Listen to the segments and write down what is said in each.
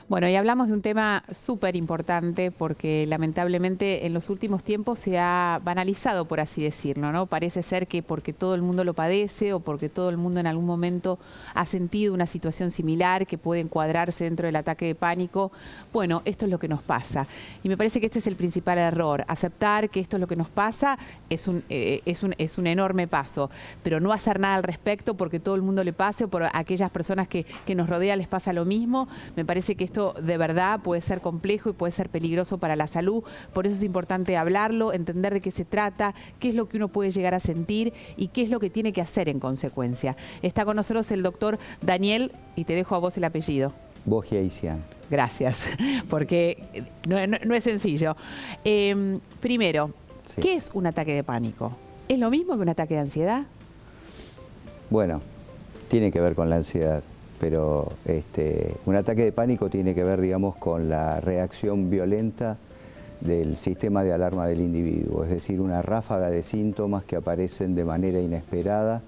Bueno, y hablamos de un tema súper importante porque lamentablemente en los últimos tiempos se ha banalizado, por así decirlo, ¿no? Parece ser que porque todo el mundo lo padece o porque todo el mundo en algún momento ha sentido una situación similar que puede encuadrarse dentro del ataque de pánico. Bueno, esto es lo que nos pasa. Y me parece que este es el principal error. Aceptar que esto es lo que nos pasa es un enorme paso, pero no hacer nada al respecto porque todo el mundo le pase o por aquellas personas que nos rodean les pasa lo mismo. Me parece que esto de verdad puede ser complejo y puede ser peligroso para la salud. Por eso es importante hablarlo, entender de qué se trata, qué es lo que uno puede llegar a sentir y qué es lo que tiene que hacer en consecuencia. Está con nosotros el doctor Daniel, y te dejo a vos el apellido. Bogiaisian. Gracias, porque no es sencillo. Primero, sí. ¿Qué es un ataque de pánico? ¿Es lo mismo que un ataque de ansiedad? Bueno, tiene que ver con la ansiedad, pero un ataque de pánico tiene que ver, digamos, con la reacción violenta del sistema de alarma del individuo, es decir, una ráfaga de síntomas que aparecen de manera inesperada,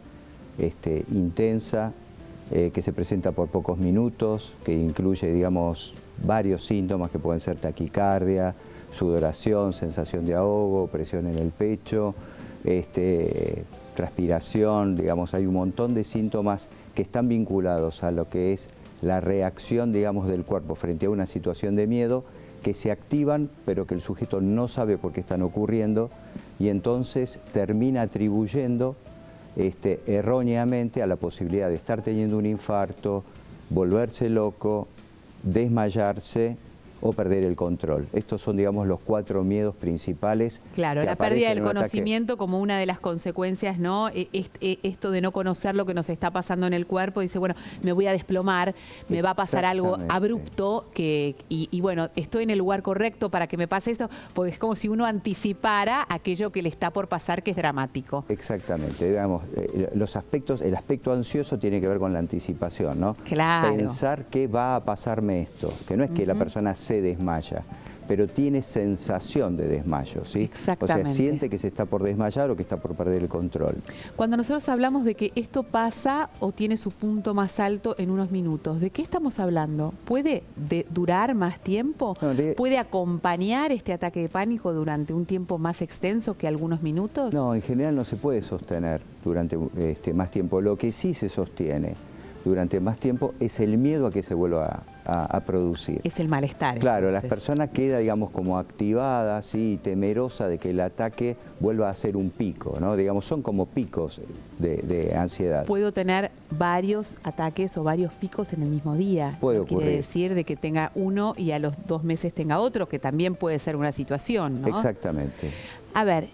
intensa, que se presenta por pocos minutos, que incluye, digamos, varios síntomas que pueden ser taquicardia, sudoración, sensación de ahogo, presión en el pecho, transpiración, digamos, hay un montón de síntomas que están vinculados a lo que es la reacción, digamos, del cuerpo frente a una situación de miedo, que se activan, pero que el sujeto no sabe por qué están ocurriendo, y entonces termina atribuyendo erróneamente a la posibilidad de estar teniendo un infarto, volverse loco, desmayarse o perder el control. Estos son, digamos, los 4 miedos principales. Claro, la pérdida del conocimiento como una de las consecuencias, ¿no? Esto de no conocer lo que nos está pasando en el cuerpo, dice, bueno, me voy a desplomar, me va a pasar algo abrupto, y bueno, estoy en el lugar correcto para que me pase esto, porque es como si uno anticipara aquello que le está por pasar, que es dramático. Exactamente, digamos, el aspecto ansioso tiene que ver con la anticipación, ¿no? Claro. Pensar que va a pasarme esto, que no es que la persona se desmaya, pero tiene sensación de desmayo, ¿sí? Exactamente. O sea, siente que se está por desmayar o que está por perder el control. Cuando nosotros hablamos de que esto pasa o tiene su punto más alto en unos minutos, ¿de qué estamos hablando? ¿Puede durar más tiempo? No, ¿puede acompañar este ataque de pánico durante un tiempo más extenso que algunos minutos? No, en general no se puede sostener durante más tiempo. Lo que sí se sostiene durante más tiempo es el miedo a que se vuelva a producir. Es el malestar. Claro, entonces. las personas quedan, digamos, como activadas, ¿sí? Temerosa de que el ataque vuelva a ser un pico, ¿no? Digamos, son como picos de ansiedad. ¿Puedo tener varios ataques o varios picos en el mismo día? Puede ocurrir. Quiere decir de que tenga uno y a los 2 meses tenga otro, que también puede ser una situación, ¿no? Exactamente. A ver,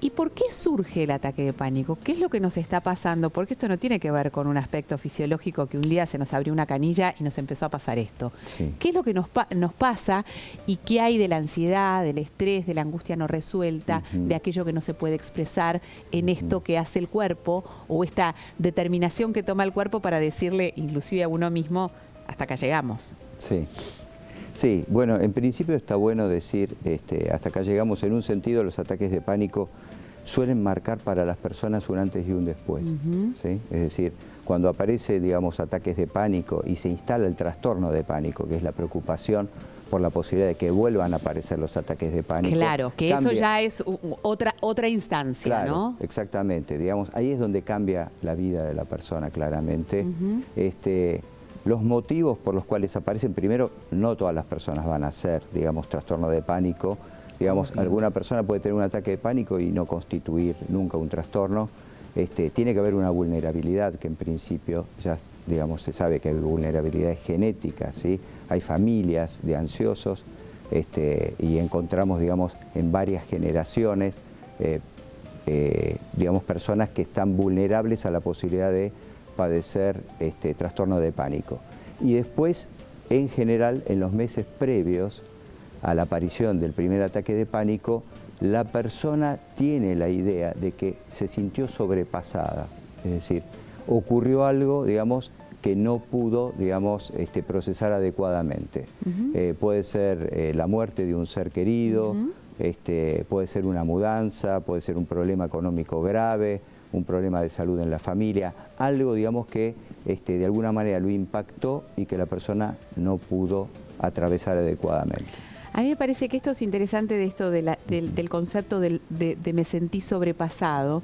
¿y por qué surge el ataque de pánico? ¿Qué es lo que nos está pasando? Porque esto no tiene que ver con un aspecto fisiológico que un día se nos abrió una canilla y nos empezó a pasar esto. Sí. ¿Qué es lo que nos pasa y qué hay de la ansiedad, del estrés, de la angustia no resuelta, de aquello que no se puede expresar en esto que hace el cuerpo o esta determinación que toma el cuerpo para decirle inclusive a uno mismo hasta acá llegamos? Sí. Sí, bueno, en principio está bueno decir, hasta acá llegamos, en un sentido los ataques de pánico suelen marcar para las personas un antes y un después, ¿sí? Es decir, cuando aparece, digamos, ataques de pánico y se instala el trastorno de pánico, que es la preocupación por la posibilidad de que vuelvan a aparecer los ataques de pánico. Claro, que cambia. Eso ya es otra instancia, claro, ¿no? Exactamente, digamos, ahí es donde cambia la vida de la persona, claramente. Los motivos por los cuales aparecen, primero, no todas las personas van a ser, digamos, trastorno de pánico. Digamos, alguna persona puede tener un ataque de pánico y no constituir nunca un trastorno. Tiene que haber una vulnerabilidad que en principio ya, digamos, se sabe que hay vulnerabilidades genéticas, ¿sí? Hay familias de ansiosos y encontramos, digamos, en varias generaciones, digamos, personas que están vulnerables a la posibilidad de padecer trastorno de pánico. Y después, en general, en los meses previos a la aparición del primer ataque de pánico, la persona tiene la idea de que se sintió sobrepasada, es decir, ocurrió algo, digamos, que no pudo, digamos, procesar adecuadamente. Puede ser la muerte de un ser querido, puede ser una mudanza, puede ser un problema económico grave, un problema de salud en la familia, algo, digamos, que de alguna manera lo impactó y que la persona no pudo atravesar adecuadamente. A mí me parece que esto es interesante de esto del concepto de me sentí sobrepasado,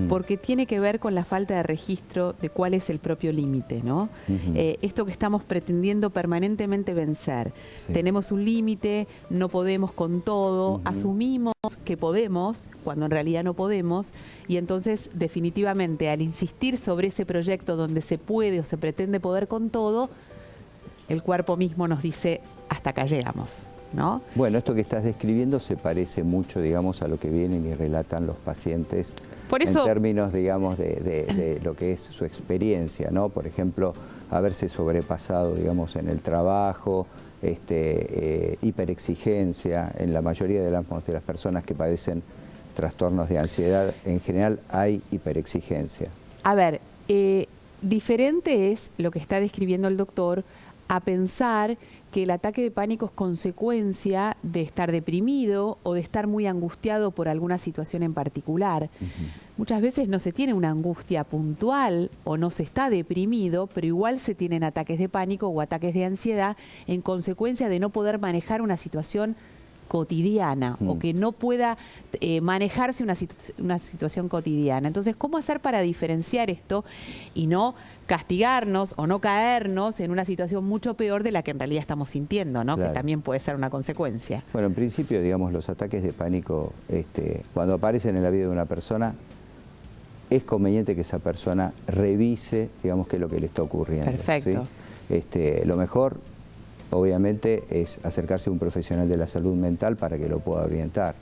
porque tiene que ver con la falta de registro de cuál es el propio límite, ¿no? Esto que estamos pretendiendo permanentemente vencer. Sí. Tenemos un límite, no podemos con todo, asumimos que podemos, cuando en realidad no podemos, y entonces definitivamente al insistir sobre ese proyecto donde se puede o se pretende poder con todo, el cuerpo mismo nos dice, hasta acá llegamos, ¿no? Bueno, esto que estás describiendo se parece mucho, digamos, a lo que vienen y relatan los pacientes. Por eso, en términos, digamos, de lo que es su experiencia, ¿no? Por ejemplo, haberse sobrepasado, digamos, en el trabajo, hiperexigencia. En la mayoría de las personas que padecen trastornos de ansiedad, en general hay hiperexigencia. A ver, diferente es lo que está describiendo el doctor a pensar que el ataque de pánico es consecuencia de estar deprimido o de estar muy angustiado por alguna situación en particular. Muchas veces no se tiene una angustia puntual o no se está deprimido, pero igual se tienen ataques de pánico o ataques de ansiedad en consecuencia de no poder manejar una situación cotidiana o que no pueda manejarse una situación cotidiana. Entonces, ¿cómo hacer para diferenciar esto y no castigarnos o no caernos en una situación mucho peor de la que en realidad estamos sintiendo, ¿no? Claro. Que también puede ser una consecuencia. Bueno, en principio, digamos, los ataques de pánico, cuando aparecen en la vida de una persona, es conveniente que esa persona revise, digamos, qué es lo que le está ocurriendo. Perfecto. ¿Sí? Lo mejor, obviamente, es acercarse a un profesional de la salud mental para que lo pueda orientar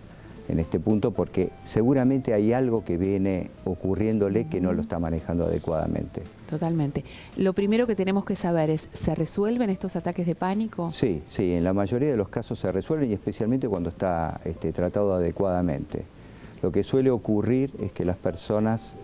en este punto, porque seguramente hay algo que viene ocurriéndole que no lo está manejando adecuadamente. Totalmente. Lo primero que tenemos que saber es, ¿se resuelven estos ataques de pánico? Sí, sí, en la mayoría de los casos se resuelven y especialmente cuando está tratado adecuadamente. Lo que suele ocurrir es que las personas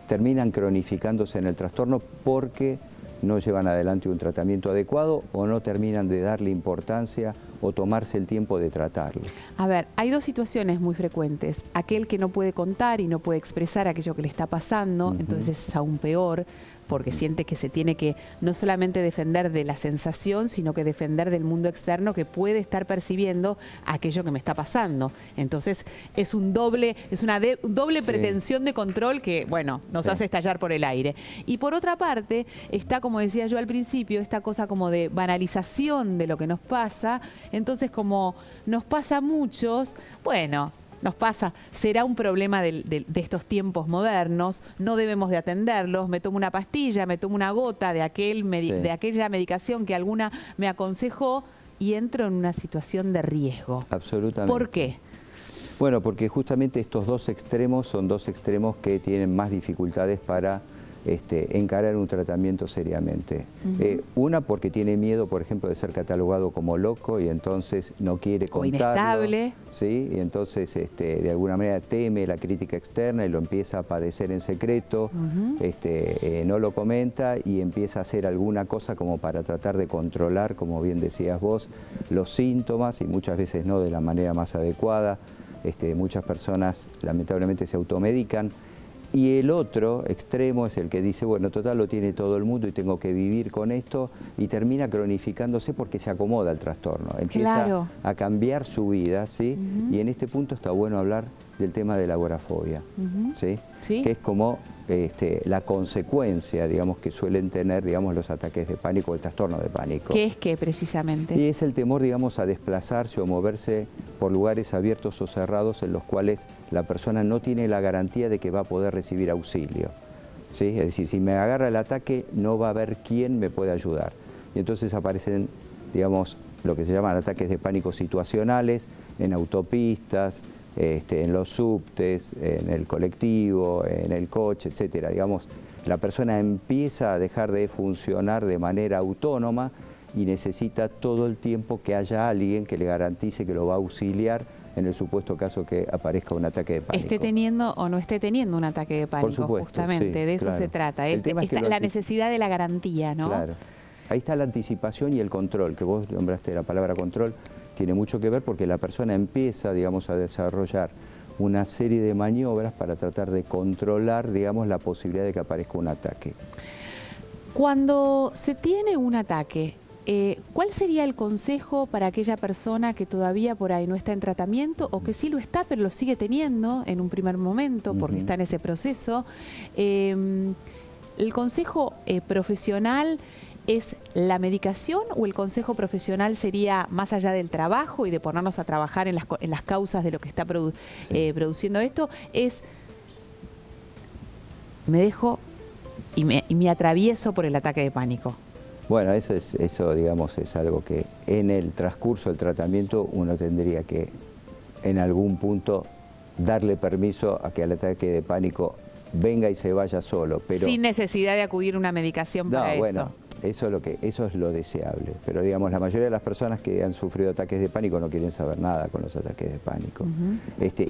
terminan cronificándose en el trastorno porque no llevan adelante un tratamiento adecuado o no terminan de darle importancia o tomarse el tiempo de tratarlo. A ver, hay dos situaciones muy frecuentes. Aquel que no puede contar y no puede expresar aquello que le está pasando, entonces es aún peor, porque siente que se tiene que no solamente defender de la sensación, sino que defender del mundo externo que puede estar percibiendo aquello que me está pasando. Entonces es una doble pretensión de control que, bueno, nos hace estallar por el aire. Y por otra parte, está, como decía yo al principio, esta cosa como de banalización de lo que nos pasa. Entonces, como nos pasa a muchos, bueno, nos pasa, será un problema de estos tiempos modernos, no debemos de atenderlos, me tomo una pastilla, me tomo una gota de aquella medicación que alguna me aconsejó y entro en una situación de riesgo. Absolutamente. ¿Por qué? Bueno, porque justamente estos dos extremos son dos extremos que tienen más dificultades para encarar un tratamiento seriamente. Una porque tiene miedo, por ejemplo, de ser catalogado como loco y entonces no quiere contarlo. O inestable. ¿Sí? Y entonces de alguna manera teme la crítica externa y lo empieza a padecer en secreto, no lo comenta y empieza a hacer alguna cosa como para tratar de controlar, como bien decías vos, los síntomas y muchas veces no de la manera más adecuada. Muchas personas lamentablemente se automedican. Y el otro extremo es el que dice, bueno, total lo tiene todo el mundo y tengo que vivir con esto, y termina cronificándose porque se acomoda al trastorno, empieza a cambiar su vida, ¿sí? Y en este punto está bueno hablar del tema de la agorafobia, ¿sí? Que es como la consecuencia, digamos, que suelen tener, digamos, los ataques de pánico o el trastorno de pánico. ¿Qué es qué precisamente? Y es el temor, digamos, a desplazarse o moverse por lugares abiertos o cerrados en los cuales la persona no tiene la garantía de que va a poder recibir auxilio, ¿sí? Es decir, si me agarra el ataque no va a haber quién me pueda ayudar. Y entonces aparecen, digamos, lo que se llaman ataques de pánico situacionales en autopistas, en los subtes, en el colectivo, en el coche, etcétera. Digamos, la persona empieza a dejar de funcionar de manera autónoma y necesita todo el tiempo que haya alguien que le garantice que lo va a auxiliar en el supuesto caso que aparezca un ataque de pánico. Esté teniendo o no esté teniendo un ataque de pánico, por supuesto, justamente, sí, de eso se trata. El tema es que la necesidad de la garantía, ¿no? Claro. Ahí está la anticipación y el control, que vos nombraste la palabra control, tiene mucho que ver porque la persona empieza, digamos, a desarrollar una serie de maniobras para tratar de controlar, digamos, la posibilidad de que aparezca un ataque. Cuando se tiene un ataque, ¿cuál sería el consejo para aquella persona que todavía por ahí no está en tratamiento o que sí lo está, pero lo sigue teniendo en un primer momento porque está en ese proceso? ¿El consejo profesional es la medicación o el consejo profesional sería más allá del trabajo y de ponernos a trabajar en las causas de lo que está produciendo esto? Es, me dejo y me atravieso por el ataque de pánico. Bueno, eso digamos, es algo que en el transcurso del tratamiento uno tendría que en algún punto darle permiso a que el ataque de pánico venga y se vaya solo. Pero sin necesidad de acudir a una medicación para eso. Bueno, eso es lo deseable. Pero digamos, la mayoría de las personas que han sufrido ataques de pánico no quieren saber nada con los ataques de pánico.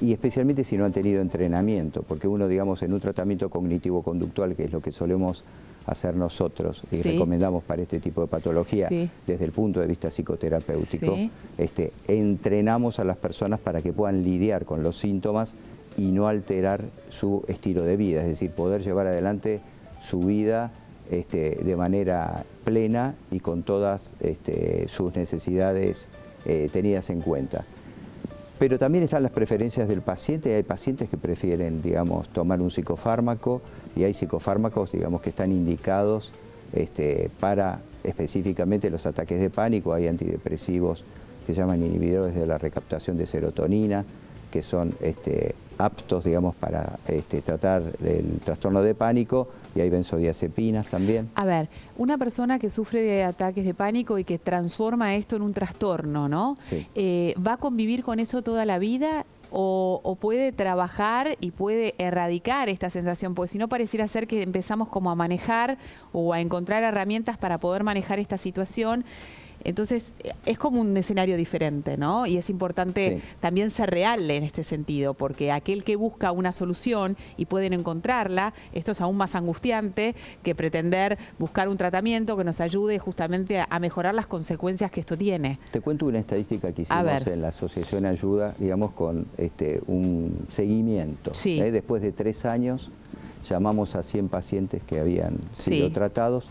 Y especialmente si no han tenido entrenamiento, porque uno, digamos, en un tratamiento cognitivo-conductual, que es lo que solemos hacer nosotros y recomendamos para este tipo de patología desde el punto de vista psicoterapéutico, entrenamos a las personas para que puedan lidiar con los síntomas y no alterar su estilo de vida, es decir, poder llevar adelante su vida de manera plena y con todas sus necesidades tenidas en cuenta. Pero también están las preferencias del paciente. Hay pacientes que prefieren, digamos, tomar un psicofármaco y hay psicofármacos, digamos, que están indicados para específicamente los ataques de pánico. Hay antidepresivos que se llaman inhibidores de la recaptación de serotonina, que son aptos, digamos, para tratar el trastorno de pánico, y hay benzodiazepinas también. A ver, una persona que sufre de ataques de pánico y que transforma esto en un trastorno, ¿no? Sí. ¿Va a convivir con eso toda la vida o puede trabajar y puede erradicar esta sensación? Porque si no, pareciera ser que empezamos como a manejar o a encontrar herramientas para poder manejar esta situación. Entonces, es como un escenario diferente, ¿no? Y es importante también ser real en este sentido, porque aquel que busca una solución y pueden encontrarla, esto es aún más angustiante que pretender buscar un tratamiento que nos ayude justamente a mejorar las consecuencias que esto tiene. Te cuento una estadística que hicimos en la Asociación Ayuda, digamos, con un seguimiento. Después de 3 años, llamamos a 100 pacientes que habían sido tratados.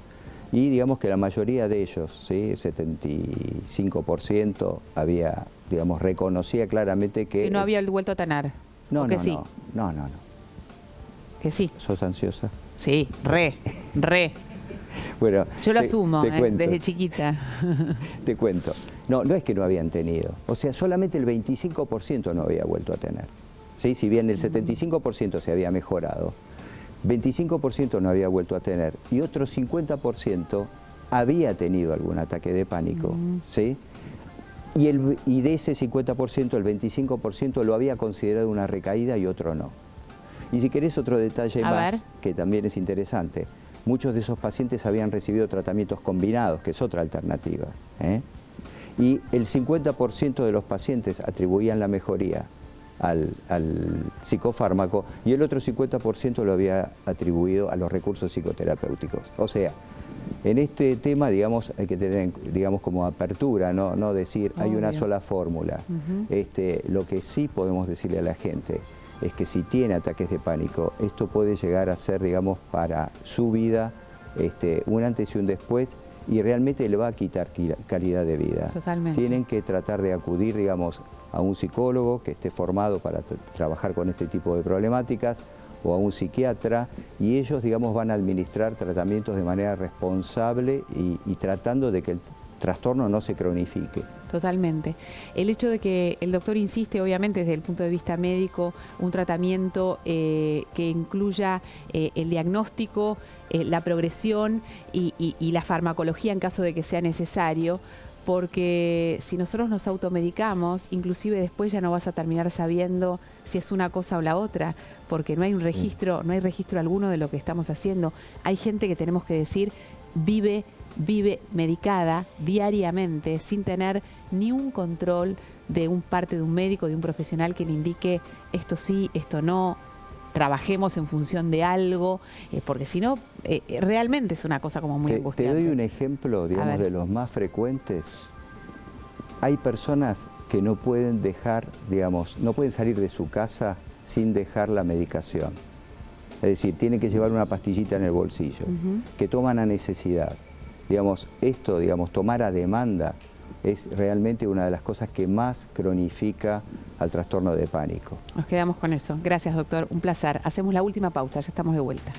Y digamos que la mayoría de ellos, 75%, reconocía claramente que no había vuelto a tener. No. Que sí. ¿Sos ansiosa? Sí, re. Bueno, yo lo asumo, cuento, desde chiquita. Te cuento. No es que no habían tenido. O sea, solamente el 25% no había vuelto a tener. ¿Sí? Si bien el 75% se había mejorado, 25% no había vuelto a tener y otro 50% había tenido algún ataque de pánico, ¿sí? Y de ese 50%, el 25% lo había considerado una recaída y otro no. Y si querés otro detalle más, que también es interesante, muchos de esos pacientes habían recibido tratamientos combinados, que es otra alternativa, y el 50% de los pacientes atribuían la mejoría al psicofármaco y el otro 50% lo había atribuido a los recursos psicoterapéuticos. O sea, en este tema, digamos, hay que tener, digamos, como apertura, no decir hay una sola fórmula. Lo que sí podemos decirle a la gente es que si tiene ataques de pánico, esto puede llegar a ser, digamos, para su vida un antes y un después, y realmente le va a quitar calidad de vida. Totalmente. Tienen que tratar de acudir, digamos, a un psicólogo que esté formado para trabajar con este tipo de problemáticas, o a un psiquiatra, y ellos, digamos, van a administrar tratamientos de manera responsable y tratando de que el trastorno no se cronifique. Totalmente. El hecho de que el doctor insiste, obviamente, desde el punto de vista médico, un tratamiento que incluya el diagnóstico, la progresión y la farmacología en caso de que sea necesario, porque si nosotros nos automedicamos, inclusive después ya no vas a terminar sabiendo si es una cosa o la otra, porque no hay un registro, no hay registro alguno de lo que estamos haciendo. Hay gente que tenemos que decir vive medicada diariamente sin tener ni un control de parte de un médico, de un profesional que le indique esto sí, esto no, trabajemos en función de algo, porque si no, realmente es una cosa como muy angustiante. Te doy un ejemplo, digamos, de los más frecuentes. Hay personas que no pueden dejar, digamos, no pueden salir de su casa sin dejar la medicación. Es decir, tienen que llevar una pastillita en el bolsillo, que toman a necesidad. digamos, esto, digamos, tomar a demanda es realmente una de las cosas que más cronifica al trastorno de pánico. Nos quedamos con eso. Gracias, doctor. Un placer. Hacemos la última pausa, ya estamos de vuelta.